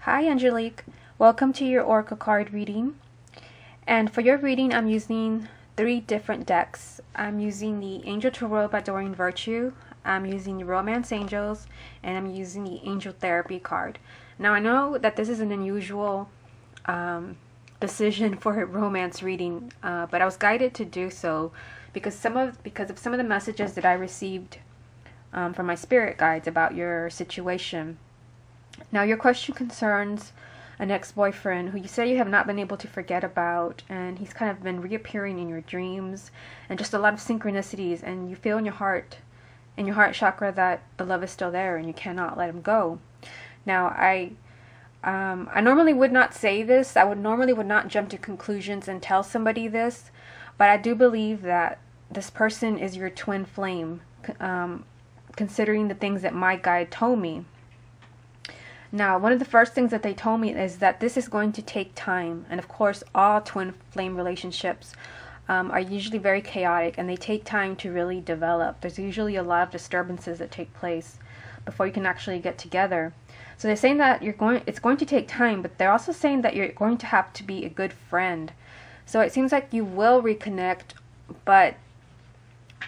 Hi Angelique, welcome to your Oracle card reading. And for your reading, I'm using 3 different decks. I'm using the Angel Tarot by Doreen Virtue, I'm using the Romance Angels, and I'm using the Angel Therapy card. Now I know that this is an unusual decision for a romance reading, but I was guided to do so because of some of the messages that I received from my spirit guides about your situation. Now, your question concerns an ex-boyfriend who you say you have not been able to forget about, and he's kind of been reappearing in your dreams, and just a lot of synchronicities, and you feel in your heart chakra that the love is still there and you cannot let him go. Now, I normally would not say this. I normally would not jump to conclusions and tell somebody this, but I do believe that this person is your twin flame, considering the things that my guide told me. Now, one of the first things that they told me is that this is going to take time. And of course, all twin flame relationships are usually very chaotic and they take time to really develop. There's usually a lot of disturbances that take place before you can actually get together. So they're saying that it's going to take time, but they're also saying that you're going to have to be a good friend. So it seems like you will reconnect, but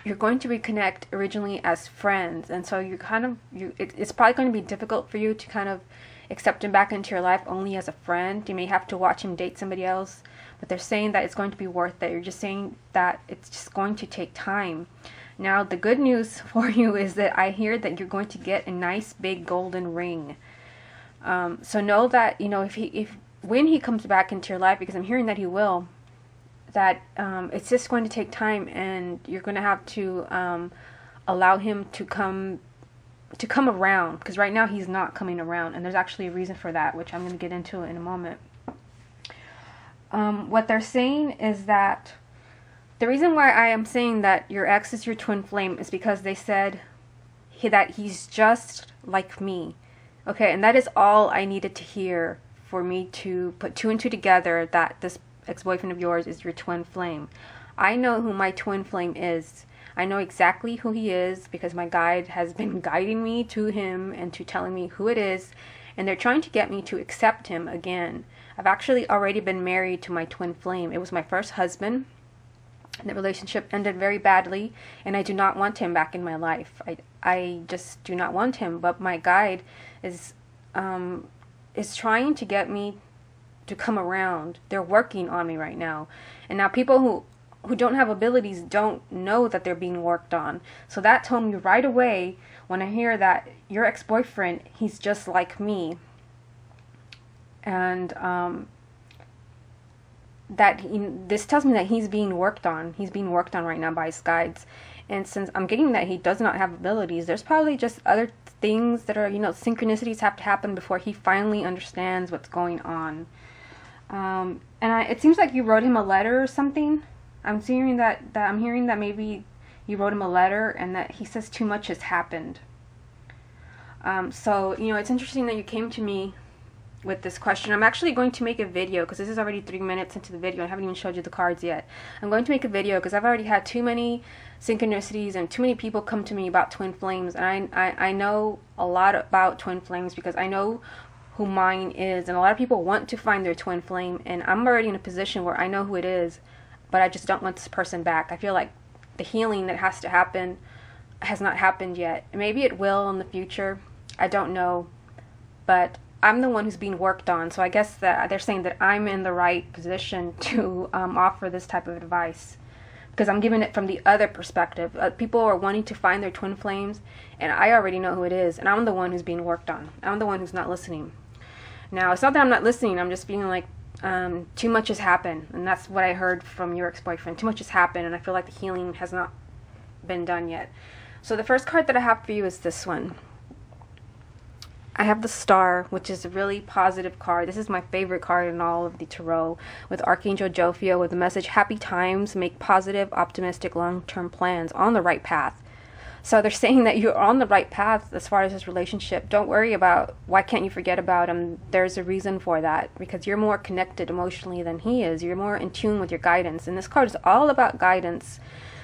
you're going to reconnect originally as friends, and so it's probably going to be difficult for you to kind of accept him back into your life only as a friend. You may have to watch him date somebody else, but they're saying that it's going to be worth it. You're just saying that it's just going to take time. Now, the good news for you is that I hear that you're going to get a nice big golden ring. So know that, you know, when he comes back into your life, because I'm hearing that he will, that it's just going to take time, and you're going to have to allow him to come around, because right now he's not coming around, and there's actually a reason for that, which I'm going to get into in a moment. What they're saying is that the reason why I am saying that your ex is your twin flame is because they said that he's just like me. Okay, and that is all I needed to hear for me to put 2 and 2 together, that this ex-boyfriend of yours is your twin flame. I know who my twin flame is. I know exactly who he is because my guide has been guiding me to him and to telling me who it is, and they're trying to get me to accept him again. I've actually already been married to my twin flame. It was my first husband, and the relationship ended very badly, and I do not want him back in my life. I just do not want him, but my guide is trying to get me to come around. They're working on me right now. And now people who don't have abilities don't know that they're being worked on. So that told me right away when I hear that your ex-boyfriend, he's just like me. And this tells me that he's being worked on. He's being worked on right now by his guides. And since I'm getting that he does not have abilities, there's probably just other things that are, you know, synchronicities have to happen before he finally understands what's going on. It seems like you wrote him a letter or something. I'm hearing that maybe you wrote him a letter and that he says too much has happened. So, you know, it's interesting that you came to me with this question. I'm actually going to make a video because this is already 3 minutes into the video. I haven't even showed you the cards yet. I'm going to make a video because I've already had too many synchronicities and too many people come to me about twin flames, and I know a lot about twin flames because I know who mine is, and a lot of people want to find their twin flame, and I'm already in a position where I know who it is, but I just don't want this person back. I feel like the healing that has to happen has not happened yet. Maybe it will in the future. I don't know, but I'm the one who's being worked on, so I guess that they're saying that I'm in the right position to offer this type of advice, because I'm giving it from the other perspective. People are wanting to find their twin flames, and I already know who it is, and I'm the one who's being worked on. I'm the one who's not listening. Now, it's not that I'm not listening, I'm just feeling like too much has happened, and that's what I heard from your ex-boyfriend. Too much has happened, and I feel like the healing has not been done yet. So the first card that I have for you is this one. I have the Star, which is a really positive card. This is my favorite card in all of the tarot, with Archangel Jophiel with the message, happy times, make positive, optimistic, long-term plans, on the right path. So they're saying that you're on the right path as far as this relationship. Don't worry about why can't you forget about him. There's a reason for that, because you're more connected emotionally than he is. You're more in tune with your guidance, and this card is all about guidance.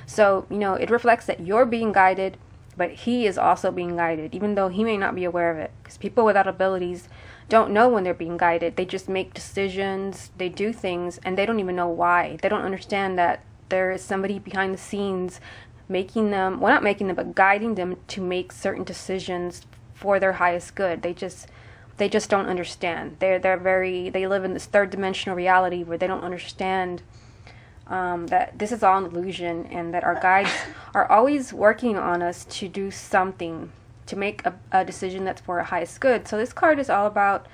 So, you know, it reflects that you're being guided but he is also being guided, even though he may not be aware of it. Because people without abilities don't know when they're being guided. They just make decisions, they do things, and they don't even know why. They don't understand that there is somebody behind the scenes making them, well, not making them, but guiding them to make certain decisions for their highest good. They just don't understand. They live in this third dimensional reality where they don't understand that this is all an illusion, and that our guides are always working on us to do something, to make a decision that's for our highest good. So this card is all about,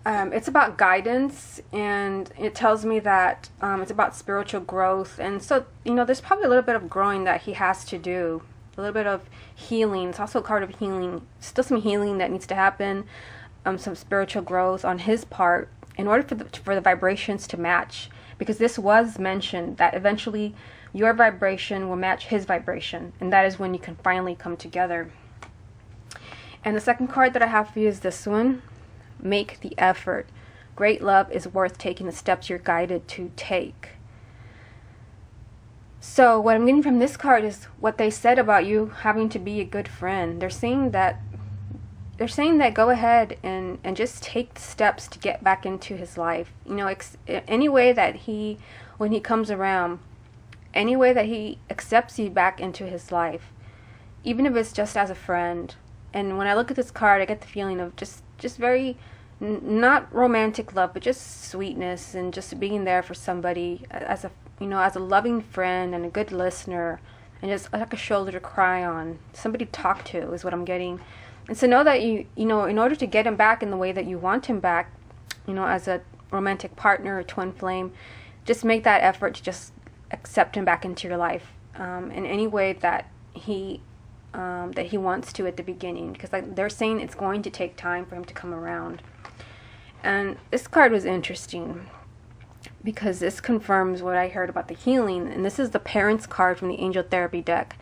it's about guidance, and it tells me that it's about spiritual growth. And so, there's probably a little bit of growing that he has to do, a little bit of healing. It's also a card of healing. Still some healing that needs to happen, some spiritual growth on his part in order for the vibrations to match. Because this was mentioned that eventually your vibration will match his vibration, and that is when you can finally come together. And the second card that I have for you is this one. Make the effort. Great love is worth taking the steps you're guided to take. So what I'm getting from this card is what they said about you having to be a good friend. They're saying that go ahead and just take the steps to get back into his life. Any way that when he comes around, any way that he accepts you back into his life, even if it's just as a friend. And when I look at this card, I get the feeling of just very, not romantic love, but just sweetness, and just being there for somebody as a loving friend and a good listener, and just like a shoulder to cry on, somebody to talk to is what I'm getting. And so know that in order to get him back in the way that you want him back, as a romantic partner or twin flame, just make that effort to just accept him back into your life in any way that he wants to at the beginning, because they're saying it's going to take time for him to come around. And this card was interesting because this confirms what I heard about the healing, and this is the parents card from the angel therapy deck.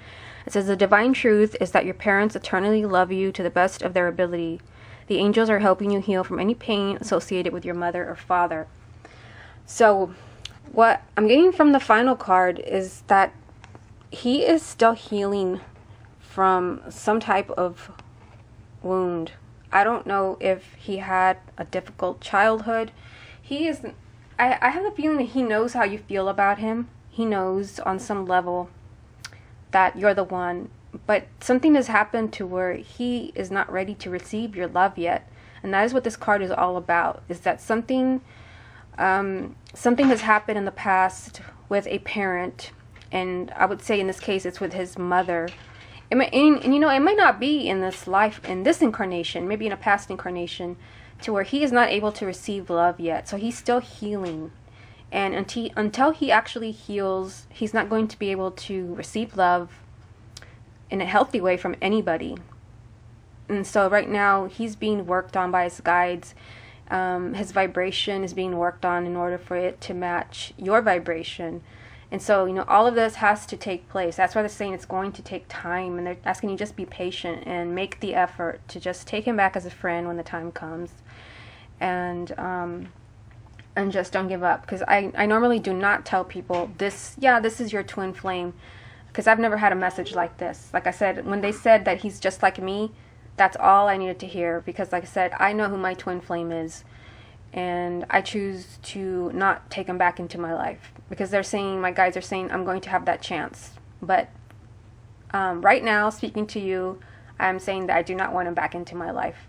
It says the divine truth is that your parents eternally love you to the best of their ability. The angels are helping you heal from any pain associated with your mother or father. So what I'm getting from the final card is that he is still healing from some type of wound. I don't know if he had a difficult childhood. I have a feeling that he knows how you feel about him. He knows on some level that you're the one, but something has happened to where he is not ready to receive your love yet. And that is what this card is all about, is that something has happened in the past with a parent, and I would say in this case it's with his mother. It might not be in this life, in this incarnation, maybe in a past incarnation, to where he is not able to receive love yet. So he's still healing. And until he actually heals, he's not going to be able to receive love in a healthy way from anybody. And so right now, he's being worked on by his guides. His vibration is being worked on in order for it to match your vibration. And so, all of this has to take place. That's why they're saying it's going to take time. And they're asking you just be patient and make the effort to just take him back as a friend when the time comes. And just don't give up. Because I normally do not tell people this is your twin flame. Because I've never had a message like this. Like I said, when they said that he's just like me, that's all I needed to hear. Because like I said, I know who my twin flame is. And I choose to not take him back into my life. Because my guides are saying I'm going to have that chance. But right now, speaking to you, I'm saying that I do not want him back into my life.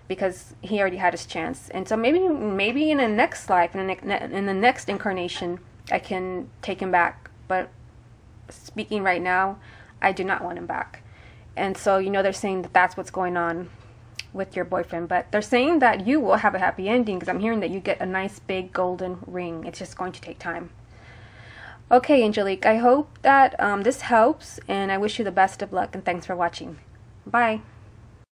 Because he already had his chance. And so maybe in the next life, in the next incarnation, I can take him back. But speaking right now, I do not want him back. And so, they're saying that that's what's going on with your boyfriend. But they're saying that you will have a happy ending, because I'm hearing that you get a nice big golden ring. It's just going to take time. Okay, Angelique, I hope that this helps, and I wish you the best of luck, and thanks for watching. Bye.